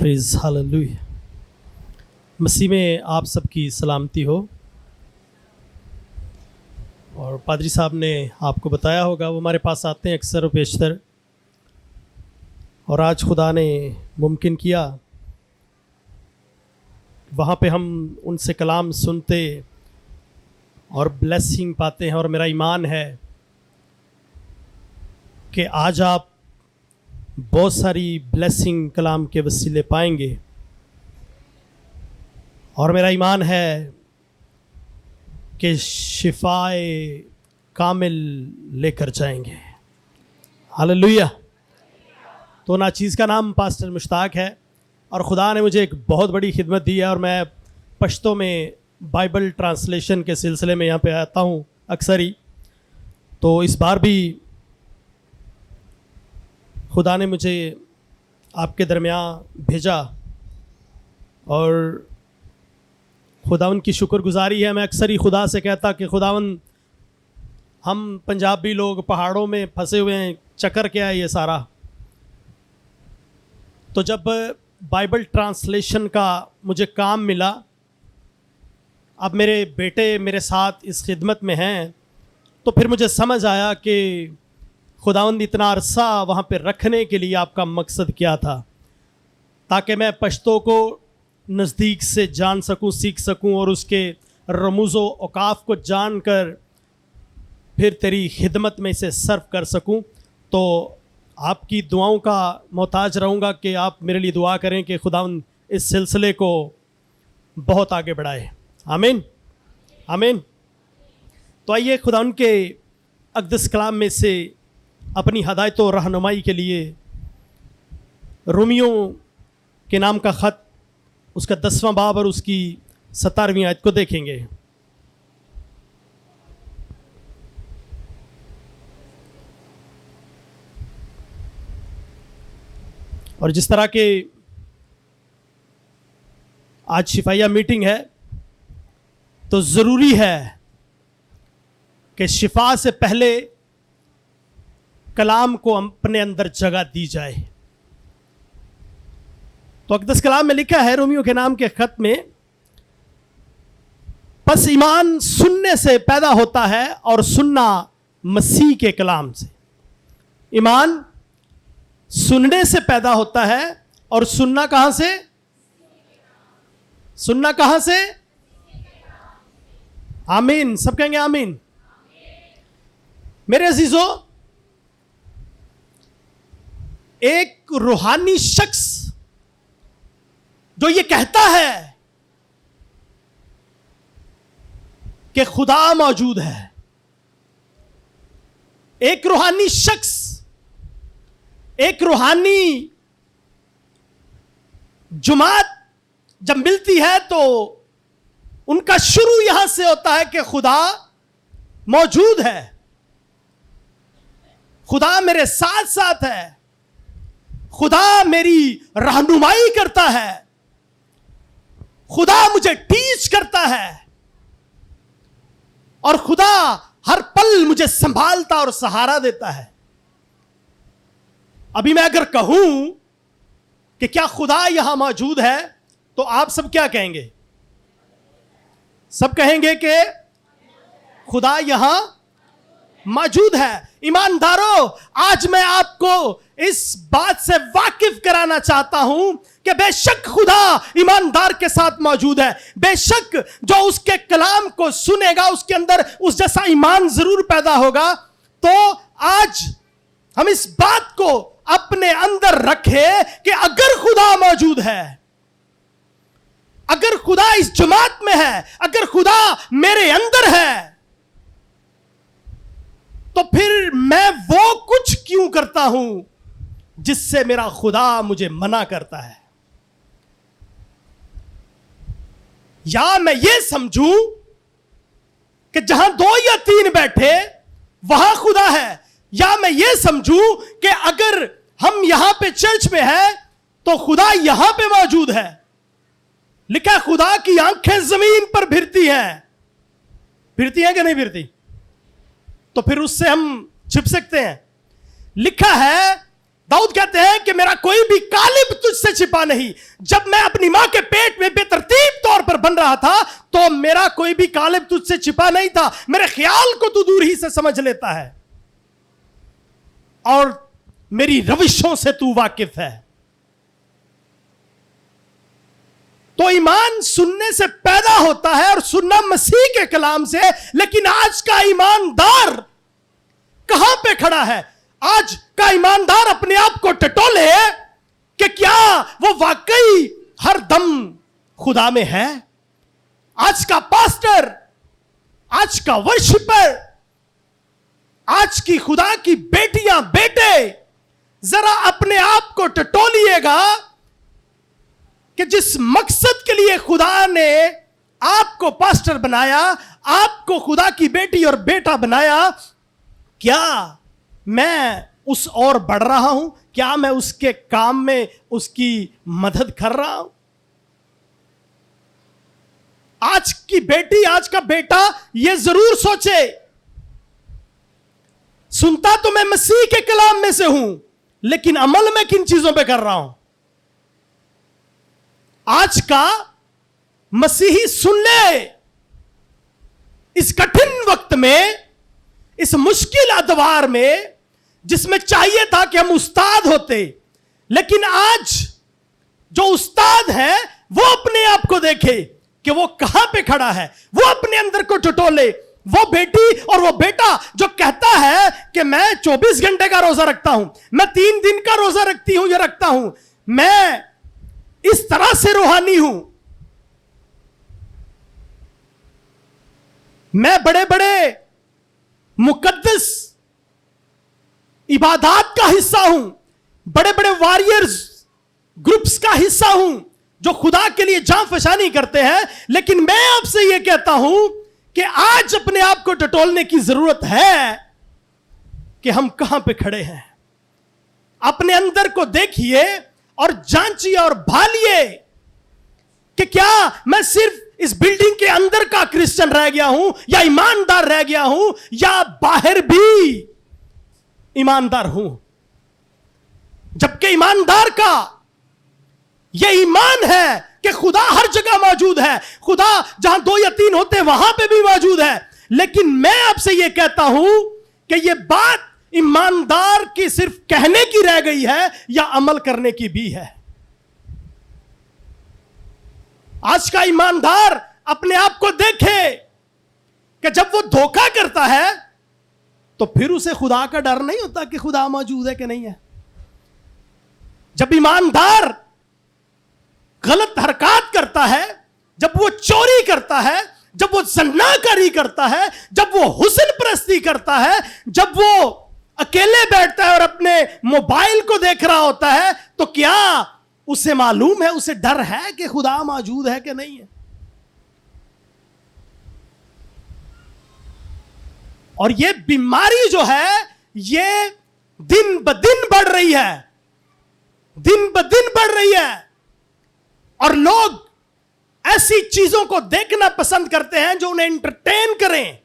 Praise hallelujah. मसीह में आप सबकी सलामती हो। और पादरी साहब ने आपको बताया होगा, वो हमारे पास आते हैं अक्सर व बेशतर, और आज खुदा ने मुमकिन किया वहाँ पे हम उनसे कलाम सुनते और ब्लेसिंग पाते हैं। और मेरा ईमान है कि आज आप बहुत सारी ब्लेसिंग कलाम के वसीले पाएंगे, और मेरा ईमान है कि शिफाए कामिल लेकर जाएंगे। हालेलुया। तो नाचीज़ का नाम पास्टर मुश्ताक है, और खुदा ने मुझे एक बहुत बड़ी खिदमत दी है, और मैं पश्तो में बाइबल ट्रांसलेशन के सिलसिले में यहाँ पे आता हूँ अक्सर ही। तो इस बार भी खुदा ने मुझे आपके दरमियान भेजा, और खुदावन की शुक्रगुजारी है। मैं अक्सर ही खुदा से कहता कि खुदावन, हम पंजाबी लोग पहाड़ों में फंसे हुए हैं, चक्कर क्या है ये सारा। तो जब बाइबल ट्रांसलेशन का मुझे काम मिला, अब मेरे बेटे मेरे साथ इस खिदमत में हैं, तो फिर मुझे समझ आया कि खुदावंद इतना अरसा वहाँ पे रखने के लिए आपका मकसद क्या था, ताकि मैं पश्तो को नज़दीक से जान सकूं, सीख सकूं, और उसके रमूज़ो औकाफ को जानकर फिर तेरी खिदमत में इसे सर्व कर सकूं। तो आपकी दुआओं का मोहताज रहूँगा कि आप मेरे लिए दुआ करें कि खुदावंद इस सिलसिले को बहुत आगे बढ़ाए। आमीन आमीन। तो आइए खुदावंद के अक़दस कलाम में से अपनी हदायत और रहनुमाई के लिए रोमियो के नाम का ख़त, उसका 10वां बाब और उसकी 17वीं आयत को देखेंगे। और जिस तरह के आज शिफाइया मीटिंग है, तो ज़रूरी है कि शिफा से पहले कलाम को अपने अंदर जगह दी जाए। तो अक़दस कलाम में लिखा है रोमियो के नाम के खत में, बस ईमान सुनने से पैदा होता है और सुनना मसीह के कलाम से। ईमान सुनने से पैदा होता है, और सुनना कहां से? सुनना कहां से? आमीन। सब कहेंगे आमीन। मेरे अजीजों, एक रूहानी शख्स जो ये कहता है कि खुदा मौजूद है, एक रूहानी शख्स, एक रूहानी जुमात जब मिलती है तो उनका शुरू यहां से होता है कि खुदा मौजूद है, खुदा मेरे साथ साथ है, खुदा मेरी रहनुमाई करता है, खुदा मुझे टीच करता है, और खुदा हर पल मुझे संभालता और सहारा देता है। अभी मैं अगर कहूं कि क्या खुदा यहां मौजूद है, तो आप सब क्या कहेंगे? सब कहेंगे कि खुदा यहां मौजूद है। ईमानदारों, आज मैं आपको इस बात से वाकिफ कराना चाहता हूं कि बेशक खुदा ईमानदार के साथ मौजूद है। बेशक जो उसके कलाम को सुनेगा, उसके अंदर उस जैसा ईमान जरूर पैदा होगा। तो आज हम इस बात को अपने अंदर रखें कि अगर खुदा मौजूद है, अगर खुदा इस जमात में है, अगर खुदा मेरे अंदर है, तो फिर मैं वो कुछ क्यों करता हूं जिससे मेरा खुदा मुझे मना करता है? या मैं ये समझूं कि जहां 2 या 3 बैठे वहां खुदा है, या मैं ये समझूं कि अगर हम यहां पे चर्च में है तो खुदा यहां पे मौजूद है। लिखा है खुदा की आंखें जमीन पर फिरती हैं। फिरती हैं कि नहीं फिरती? तो फिर उससे हम छिप सकते हैं। लिखा है दाऊद कहते हैं कि मेरा कोई भी कालिब तुझसे छिपा नहीं। जब मैं अपनी मां के पेट में बेतरतीब तौर पर बन रहा था तो मेरा कोई भी कालिब तुझसे छिपा नहीं था। मेरे ख्याल को तू दूर ही से समझ लेता है और मेरी रविशों से तू वाकिफ है। तो ईमान सुनने से पैदा होता है और सुनना मसीह के कलाम से। लेकिन आज का ईमानदार कहां पे खड़ा है? आज का ईमानदार अपने आप को टटोले कि क्या वो वाकई हर दम खुदा में है। आज का पास्टर, आज का वर्शिपर, आज की खुदा की बेटियां बेटे, जरा अपने आप को टटोलिएगा कि जिस मकसद के लिए खुदा ने आपको पास्टर बनाया, आपको खुदा की बेटी और बेटा बनाया, क्या मैं उस ओर बढ़ रहा हूं? क्या मैं उसके काम में उसकी मदद कर रहा हूं? आज की बेटी, आज का बेटा यह जरूर सोचे, सुनता तो मैं मसीह के कलाम में से हूं, लेकिन अमल में किन चीजों पे कर रहा हूं? आज का मसीही सुन ले, इस कठिन वक्त में, इस मुश्किल अदवार में, जिसमें चाहिए था कि हम उस्ताद होते, लेकिन आज जो उस्ताद है वो अपने आप को देखे कि वो कहां पे खड़ा है, वो अपने अंदर को टटोले। वो बेटी और वो बेटा जो कहता है कि मैं 24 घंटे का रोजा रखता हूं, मैं 3 दिन का रोजा रखती हूं या रखता हूं, मैं इस तरह से रूहानी हूं, मैं बड़े बड़े मुकद्दस इबादत का हिस्सा हूं, बड़े बड़े वॉरियर्स ग्रुप्स का हिस्सा हूं जो खुदा के लिए जान फशानी करते हैं। लेकिन मैं आपसे यह कहता हूं कि आज अपने आप को टटोलने की जरूरत है कि हम कहां पे खड़े हैं। अपने अंदर को देखिए और जांचिए और भालिए कि क्या मैं सिर्फ इस बिल्डिंग के अंदर का क्रिश्चियन रह गया हूं या ईमानदार रह गया हूं, या बाहर भी ईमानदार हूं। जबकि ईमानदार का यह ईमान है कि खुदा हर जगह मौजूद है, खुदा जहां 2 या 3 होते वहां पे भी मौजूद है। लेकिन मैं आपसे यह कहता हूं कि यह बात ईमानदार की सिर्फ कहने की रह गई है या अमल करने की भी है। आज का ईमानदार अपने आप को देखे कि जब वो धोखा करता है तो फिर उसे खुदा का डर नहीं होता कि खुदा मौजूद है कि नहीं है। जब ईमानदार गलत हरकत करता है, जब वो चोरी करता है, जब वो जन्नाकारी करता है, जब वो हुस्न परस्ती करता है, जब वो अकेले बैठता है और अपने मोबाइल को देख रहा होता है, तो क्या उसे मालूम है, उसे डर है कि खुदा मौजूद है कि नहीं है? और ये बीमारी जो है ये दिन ब दिन बढ़ रही है, दिन ब दिन बढ़ रही है। और लोग ऐसी चीजों को देखना पसंद करते हैं जो उन्हें एंटरटेन करें।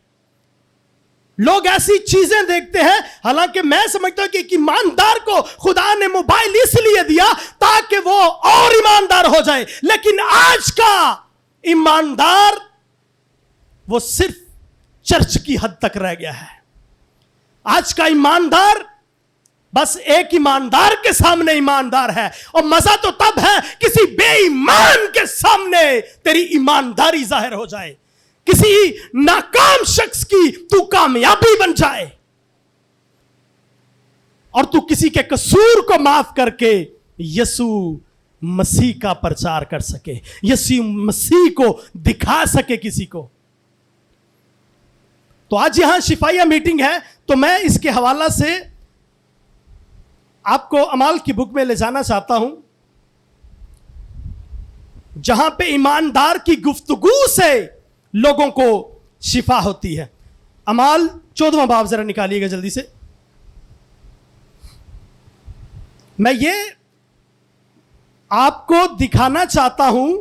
लोग ऐसी चीजें देखते हैं, हालांकि मैं समझता हूं कि ईमानदार को खुदा ने मोबाइल इसलिए दिया ताकि वो और ईमानदार हो जाए। लेकिन आज का ईमानदार वो सिर्फ चर्च की हद तक रह गया है। आज का ईमानदार बस एक ईमानदार के सामने ईमानदार है, और मजा तो तब है किसी बेईमान के सामने तेरी ईमानदारी जाहिर हो जाए, किसी नाकाम शख्स की तू कामयाबी बन जाए और तू किसी के कसूर को माफ करके यीशु मसीह का प्रचार कर सके, यीशु मसीह को दिखा सके किसी को। तो आज यहां शिफाइया मीटिंग है, तो मैं इसके हवाला से आपको अमाल की बुक में ले जाना चाहता हूं, जहां पे ईमानदार की गुफ्तगू से लोगों को शिफा होती है। अमाल 14वां बाब जरा निकालिएगा जल्दी से। मैं ये आपको दिखाना चाहता हूं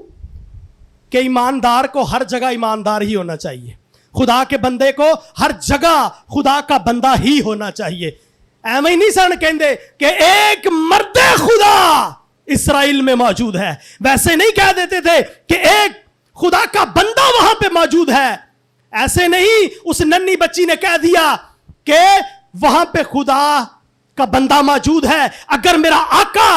कि ईमानदार को हर जगह ईमानदार ही होना चाहिए, खुदा के बंदे को हर जगह खुदा का बंदा ही होना चाहिए। ایویں ہی نہیں سن کہندے کہ ایک مرد خدا اسرائیل میں موجود ہے. ویسے نہیں کہہ دیتے تھے کہ ایک خدا کا بندہ وہاں پہ موجود ہے. ایسے نہیں اس ننھی بچی نے کہہ دیا کہ وہاں پہ خدا کا بندہ موجود ہے. اگر میرا آقا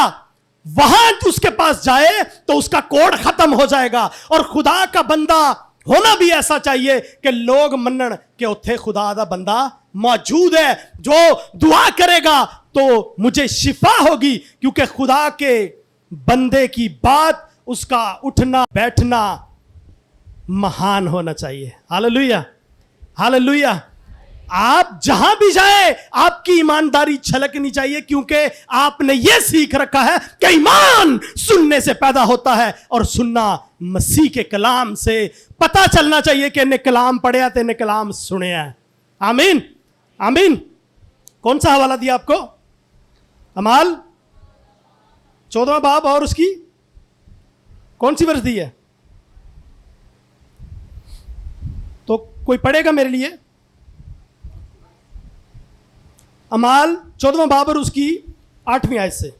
وہاں اس کے پاس جائے تو اس کا کوڈ ختم ہو جائے گا. اور خدا کا بندہ ہونا بھی ایسا چاہیے کہ لوگ منن کہ اتھے خدا دا بندہ موجود ہے. جو دعا کرے گا تو مجھے شفا ہوگی, کیونکہ خدا کے بندے کی بات, اس کا اٹھنا بیٹھنا مہان ہونا چاہیے. Hallelujah hallelujah. آپ جہاں بھی جائیں آپ کی ایمانداری چھلکنی چاہیے, کیونکہ آپ نے یہ سیکھ رکھا ہے کہ ایمان سننے سے پیدا ہوتا ہے, اور سننا مسیح کے کلام سے. پتہ چلنا چاہیے کہ انہیں کلام پڑھیا تو انہیں کلام سنیا ہے. آمین آمین. کون سا حوالہ دیا آپ کو؟ اعمال 14واں باب اور اس کی کون سی ورس دی ہے؟ تو کوئی پڑھے گا میرے لیے؟ اعمال 14واں باب اور اس کی 8ویں آیت سے.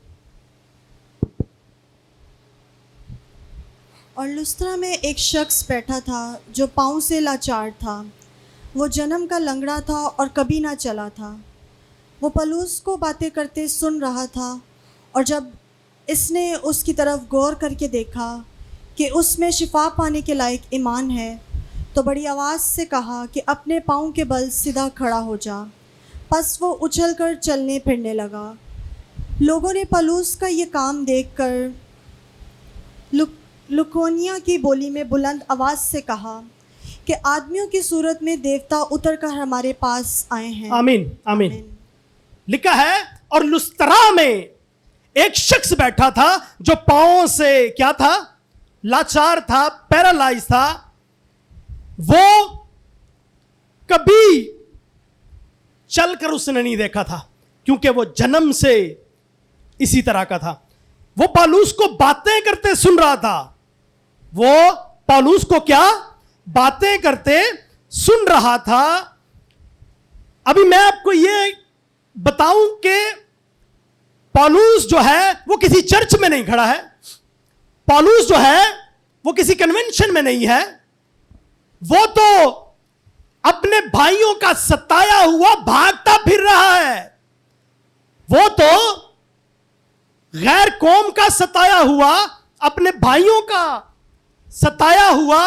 اور لسترا میں ایک شخص بیٹھا تھا جو پاؤں سے لاچار تھا. وہ جنم کا لنگڑا تھا اور کبھی نہ چلا تھا. وہ پولس کو باتیں کرتے سن رہا تھا, اور جب اس نے اس کی طرف غور کر کے دیکھا کہ اس میں شفا پانے کے لائق ایمان ہے, تو بڑی آواز سے کہا کہ اپنے پاؤں کے بل سیدھا کھڑا ہو جا. پس وہ اچھل کر چلنے پھرنے لگا. لوگوں نے پولس کا یہ کام دیکھ کر لکونیا کی بولی میں بلند آواز سے کہا کہ آدمیوں کی صورت میں دیوتا اتر کر ہمارے پاس آئے ہیں. آمین آمین. لکھا ہے اور لسترا میں ایک شخص بیٹھا تھا جو پاؤں سے کیا تھا؟ لاچار تھا, پیرالائز تھا. وہ کبھی چل کر اس نے نہیں دیکھا تھا, کیونکہ وہ جنم سے اسی طرح کا تھا. وہ پولس کو باتیں کرتے سن رہا تھا. وہ پولس کو کیا باتیں کرتے سن رہا تھا. ابھی میں آپ کو یہ بتاؤں کہ پولس جو ہے وہ کسی چرچ میں نہیں کھڑا ہے. پولس جو ہے وہ کسی کنونشن میں نہیں ہے. وہ تو اپنے بھائیوں کا ستایا ہوا بھاگتا پھر رہا ہے. وہ تو غیر قوم کا ستایا ہوا, اپنے بھائیوں کا ستایا ہوا,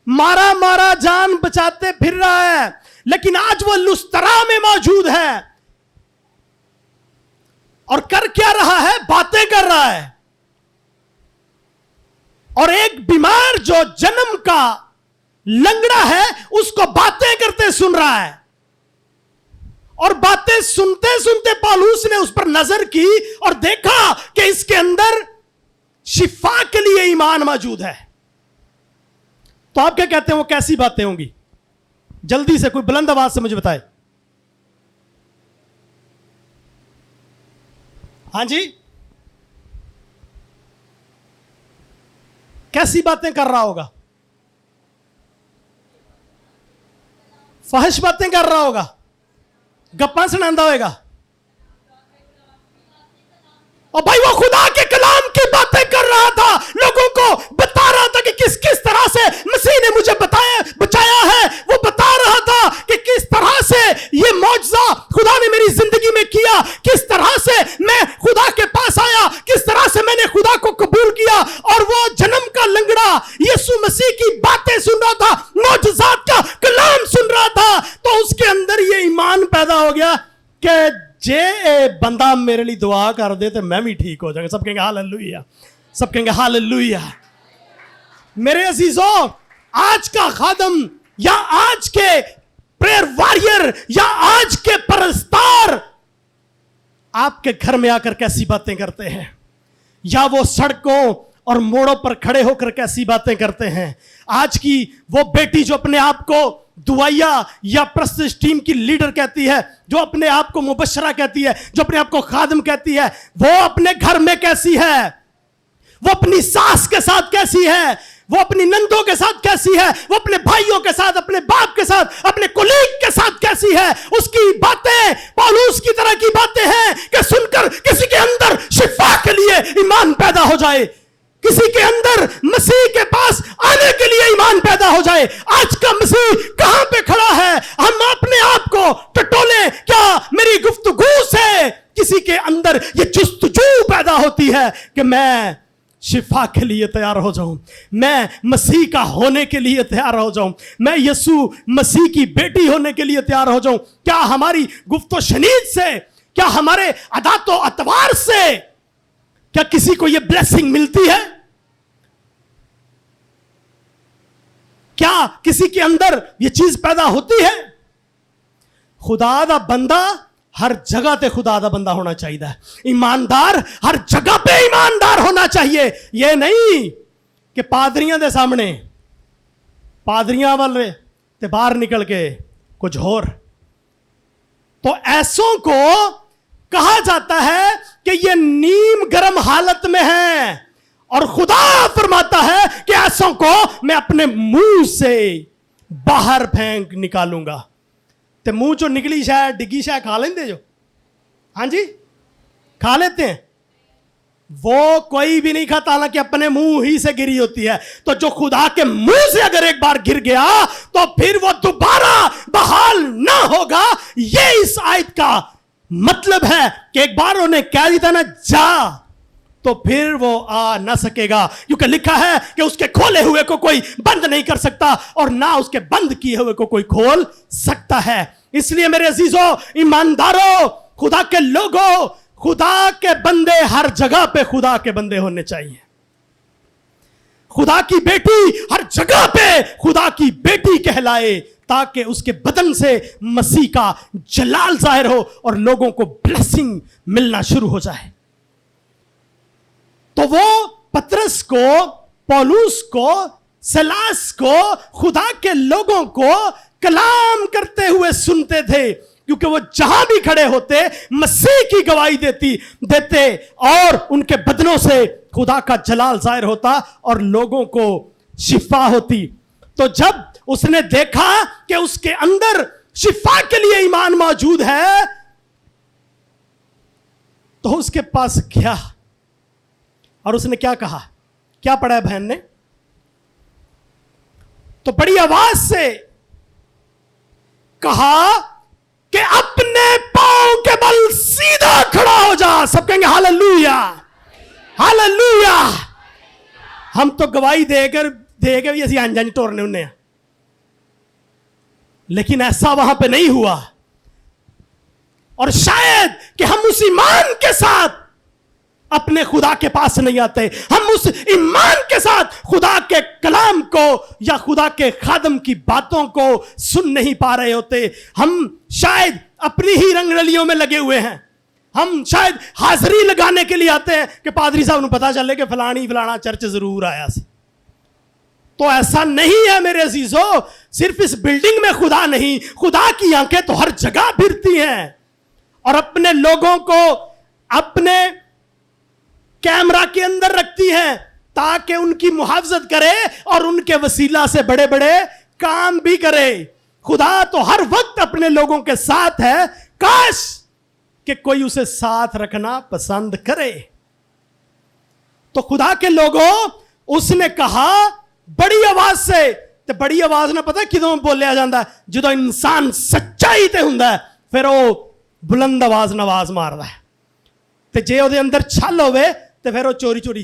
مارا مارا جان بچاتے پھر رہا ہے. لیکن آج وہ لسترا میں موجود ہے, اور کر کیا رہا ہے؟ باتیں کر رہا ہے. اور ایک بیمار جو جنم کا لنگڑا ہے اس کو باتیں کرتے سن رہا ہے. اور باتیں سنتے سنتے پولس نے اس پر نظر کی اور دیکھا کہ اس کے اندر شفا کے لیے ایمان موجود ہے. تو آپ کیا کہتے ہیں وہ کیسی باتیں ہوں گی؟ جلدی سے کوئی بلند آواز سے مجھے بتائے. ہاں جی, کیسی باتیں کر رہا ہوگا؟ فحش باتیں کر رہا ہوگا, گپاں سناندہ ہوئے گا. اور بھائی وہ خدا کے کلام کی باتیں کر رہا تھا, لوگوں کو بتا رہا تھا کہ کس کس طرح سے مسیح نے مجھے بچایا ہے. وہ بتا رہا تھا کہ کس طرح سے یہ معجزہ خدا نے میری زندگی میں کیا, کس طرح سے میں خدا کے پاس آیا, کس طرح سے میں نے خدا کو قبول کیا. اور وہ جنم کا لنگڑا یسوع مسیح کی باتیں سن رہا تھا, معجزات کا کلام سن رہا تھا. تو اس کے اندر یہ ایمان پیدا ہو گیا کہ جے بندہ میرے لیے دعا کر دے تو میں بھی ٹھیک ہو جاؤں گا. سب کہیں گے ہاللویا, سب کہیں گے ہاللویا. میرے عزیزوں, آج کا خادم یا آج کے پریئر واریر یا آج کے پرستار آپ کے گھر میں آ کر کیسی باتیں کرتے ہیں, یا وہ سڑکوں اور موڑوں پر کھڑے ہو کر کیسی باتیں کرتے ہیں. آج کی وہ بیٹی جو اپنے آپ کو دعائیا یا پرستش ٹیم کی لیڈر کہتی ہے, جو اپنے آپ کو مبشرہ کہتی ہے, جو اپنے آپ کو خادم کہتی ہے, وہ اپنے گھر میں کیسی ہے؟ وہ اپنی ساس کے ساتھ کیسی ہے؟ وہ اپنی نندوں کے ساتھ کیسی ہے؟ وہ اپنے بھائیوں کے ساتھ, اپنے باپ کے ساتھ, اپنے کولیگ کے ساتھ کیسی ہے؟ اس کی باتیں پولس کی طرح جائے آج کا مسیح کہاں پہ کھڑا ہے. ہم اپنے آپ کو ٹٹولیں. کیا میری گفتگو سے کسی کے اندر یہ جستجو پیدا ہوتی ہے کہ میں شفا کے لیے تیار ہو جاؤں, میں مسیح کا ہونے کے لیے تیار ہو جاؤں, میں یسوع مسیح کی بیٹی ہونے کے لیے تیار ہو جاؤں؟ کیا ہماری گفت و شنید سے, کیا ہمارے عادات و اطوار سے کیا کسی کو یہ بلیسنگ ملتی ہے؟ کیا کسی کے اندر یہ چیز پیدا ہوتی ہے؟ خدا دا بندہ ہر جگہ تے خدا دا بندہ ہونا چاہیے. ایماندار ہر جگہ پہ ایماندار ہونا چاہیے. یہ نہیں کہ پادریاں دے سامنے پادریاں والے تے باہر نکل کے کچھ اور. تو ایسوں کو کہا جاتا ہے کہ یہ نیم گرم حالت میں ہیں, اور خدا فرماتا ہے کہ ایسوں کو میں اپنے منہ سے باہر پھینک نکالوں گا. تے منہ جو نکلی شاید ڈگی شاید کھا لیندے جو, ہاں جی کھا لیتے ہیں. وہ کوئی بھی نہیں کھاتا حالانکہ اپنے منہ ہی سے گری ہوتی ہے. تو جو خدا کے منہ سے اگر ایک بار گر گیا تو پھر وہ دوبارہ بحال نہ ہوگا. یہ اس آیت کا مطلب ہے کہ ایک بار انہیں کہہ دیتا نا جا, تو پھر وہ آ نہ سکے گا, کیونکہ لکھا ہے کہ اس کے کھولے ہوئے کو کوئی بند نہیں کر سکتا اور نہ اس کے بند کیے ہوئے کو کوئی کھول سکتا ہے. اس لیے میرے عزیزوں, ایمانداروں, خدا کے لوگوں, خدا کے بندے ہر جگہ پہ خدا کے بندے ہونے چاہیے. خدا کی بیٹی ہر جگہ پہ خدا کی بیٹی کہلائے تاکہ اس کے بدن سے مسیح کا جلال ظاہر ہو اور لوگوں کو بلیسنگ ملنا شروع ہو جائے. تو وہ پترس کو, پولوس کو, سلاس کو, خدا کے لوگوں کو کلام کرتے ہوئے سنتے تھے, کیونکہ وہ جہاں بھی کھڑے ہوتے مسیح کی گواہی دیتے اور ان کے بدنوں سے خدا کا جلال ظاہر ہوتا اور لوگوں کو شفا ہوتی. تو جب اس نے دیکھا کہ اس کے اندر شفا کے لیے ایمان موجود ہے تو اس کے پاس گیا اور اس نے کیا کہا؟ کیا پڑھا ہے بہن نے؟ تو بڑی آواز سے کہا کہ اپنے پاؤں کے بل سیدھا کھڑا ہو جا. سب کہیں گے ہاللویا, ہاللویا. ہم تو گواہی دے کے بھی اسی انجن ٹورنے انہیں ہیں, لیکن ایسا وہاں پہ نہیں ہوا. اور شاید کہ ہم اس ایمان کے ساتھ اپنے خدا کے پاس نہیں آتے, ہم اس ایمان کے ساتھ خدا کے کلام کو یا خدا کے خادم کی باتوں کو سن نہیں پا رہے ہوتے. ہم شاید اپنی ہی رنگ رلیوں میں لگے ہوئے ہیں. ہم شاید حاضری لگانے کے لیے آتے ہیں کہ پادری صاحب نے پتا چلے کہ فلانا چرچ ضرور آیا سی. تو ایسا نہیں ہے میرے عزیزو, صرف اس بلڈنگ میں خدا نہیں, خدا کی آنکھیں تو ہر جگہ پھرتی ہیں اور اپنے لوگوں کو اپنے کیمرہ کے اندر رکھتی ہیں تاکہ ان کی محافظت کرے اور ان کے وسیلہ سے بڑے بڑے کام بھی کرے. خدا تو ہر وقت اپنے لوگوں کے ساتھ ہے, کاش کہ کوئی اسے ساتھ رکھنا پسند کرے. تو خدا کے لوگوں, اس نے کہا بڑی آواز سے, تے بڑی آواز نہ پتا کدوں بولیا جاتا ہے, جدو انسان سچائی تے ہوندا ہے پھر وہ بلند آواز نواز ماردا ہے. تے جے او دے اندر چھل ہوئے تے پھر وہ چوری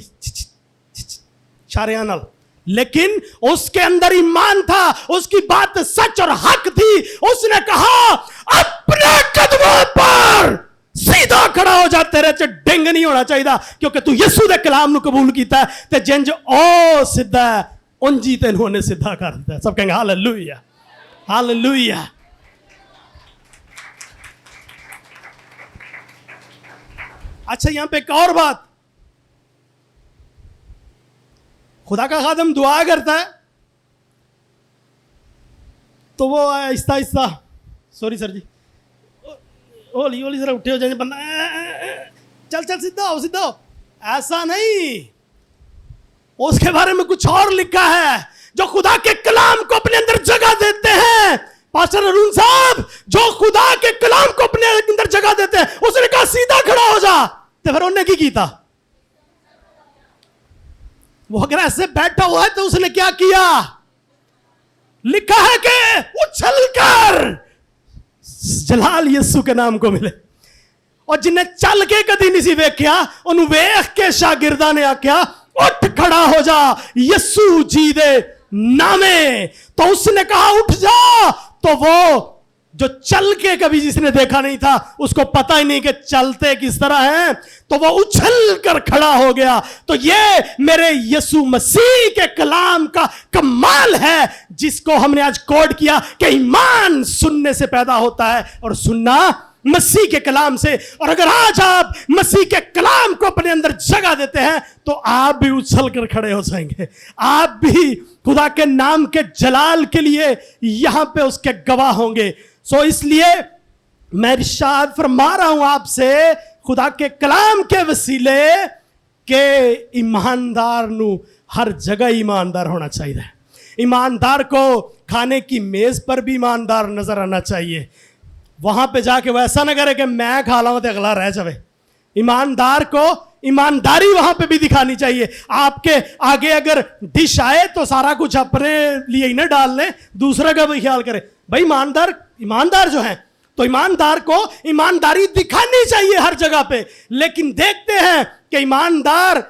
اشاریاں نال, لیکن اس کے اندر ایمان تھا, اس کی بات سچ اور حق تھی. اس نے کہا اپنے قدموں پر سیدھا کھڑا ہو جا, تیرے چ ڈنگ نہیں ہونا چاہیے کیونکہ تو یسوع دے کلام نو قبول کیتا ہے تے جنج او سیدھا ہے انجی تینوں نے سیدھا کر دیتا ہے. سب کہیں گے ہاللویا, ہاللویا. اچھا یہاں پہ ایک اور بات, خدا کا خادم دعا کرتا ہے تو وہ آہستہ آہستہ, سوری سر جی, ہولی ہولی ذرا اٹھے ہو جائیں, بندہ چل سیدھا ہو. ایسا نہیں, اس کے بارے میں کچھ اور لکھا ہے. جو خدا کے کلام کو اپنے اندر جگہ دیتے ہیں, پاسٹر ارون صاحب, جو خدا کے کلام کو اپنے اندر جگہ دیتے ہیں, اس نے کہا سیدھا کھڑا ہو جا, تو پھر انہیں کی کیتا؟ وہ اگر ایسے بیٹھا ہوا ہے تو اس نے کیا کیا؟ लिखा है कि उछल कर जलाल यीशु के नाम को मिले। और जिन्हें चल के कदी नहीं सी वेख्या ਉਹਨੂੰ ਵੇਖ ਕੇ ਸ਼ਾਗਿਰਦਾਂ ਨੇ ਆਖਿਆ उठ खड़ा हो जा यीशु जी दे नामे। तो उसने कहा उठ जा। तो वो जो चल के कभी जिसने देखा नहीं था उसको पता ही नहीं कि चलते किस तरह हैं, तो वो उछल कर खड़ा हो गया। तो ये मेरे यीशु मसीह के कलाम का कमाल है जिसको हमने आज कोड किया कि ईमान सुनने से पैदा होता है और सुनना मसीह के कलाम से। और अगर आज आप मसीह के कलाम को अपने अंदर जगह देते हैं तो आप भी उछल कर खड़े हो जाएंगे, आप भी खुदा के नाम के जलाल के लिए यहां पे उसके गवाह होंगे। सो इसलिए मैं इरशाद फरमा रहा हूं आपसे खुदा के कलाम के वसीले के ईमानदार नू हर जगह ईमानदार होना चाहिए। ईमानदार को खाने की मेज पर भी ईमानदार नजर आना चाहिए। वहां पे जाके वो ऐसा ना करे कि मैं खा लाऊं तो अगला रह जावे। ईमानदार को ईमानदारी वहां पे भी दिखानी चाहिए। आपके आगे अगर डिश आए तो सारा कुछ अपने लिए ही ना डाल लें, दूसरे का भी ख्याल करें। भाई ईमानदार जो है तो ईमानदार को ईमानदारी दिखानी चाहिए हर जगह पे। लेकिन देखते हैं कि ईमानदार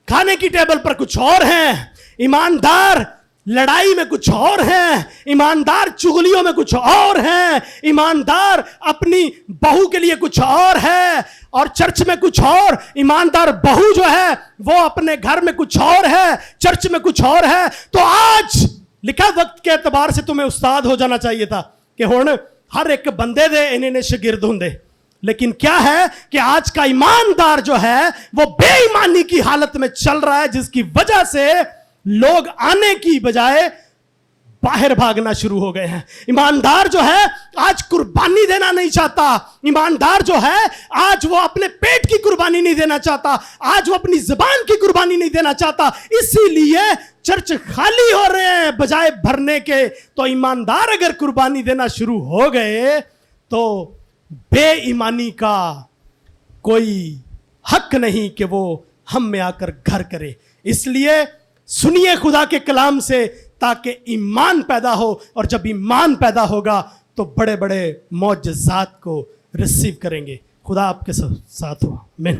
खाने की टेबल पर कुछ और हैं, ईमानदार लड़ाई में कुछ और हैं, ईमानदार चुगलियों में कुछ और हैं, ईमानदार अपनी बहू के लिए कुछ और है और चर्च में कुछ और। ईमानदार बहू जो है वो अपने घर में कुछ और है, चर्च में कुछ और है। तो आज लिखा वक्त के एतबार से तुम्हें उस्ताद हो जाना चाहिए था कि हुण हर एक बंदे दे इन्हें शागिर्द होंदे। लेकिन क्या है कि आज का ईमानदार जो है वो बेईमानी की हालत में चल रहा है, जिसकी वजह से लोग आने की बजाय बाहर भागना शुरू हो गए हैं। ईमानदार जो है आज कुर्बानी देना नहीं चाहता। ईमानदार जो है आज वो अपने पेट की कुर्बानी नहीं देना चाहता, आज वो अपनी जुबान की कुर्बानी नहीं देना चाहता। इसीलिए चर्च खाली हो रहे हैं बजाय भरने के। तो ईमानदार अगर कुर्बानी देना शुरू हो गए तो बेईमानी का कोई हक नहीं कि वो हम में आकर घर करे। इसलिए सुनिए खुदा के कलाम से ताकि ईमान पैदा हो, और जब ईमान पैदा होगा तो बड़े बड़े मौजज़ात को रिसीव करेंगे। खुदा आपके साथ हो। आमीन।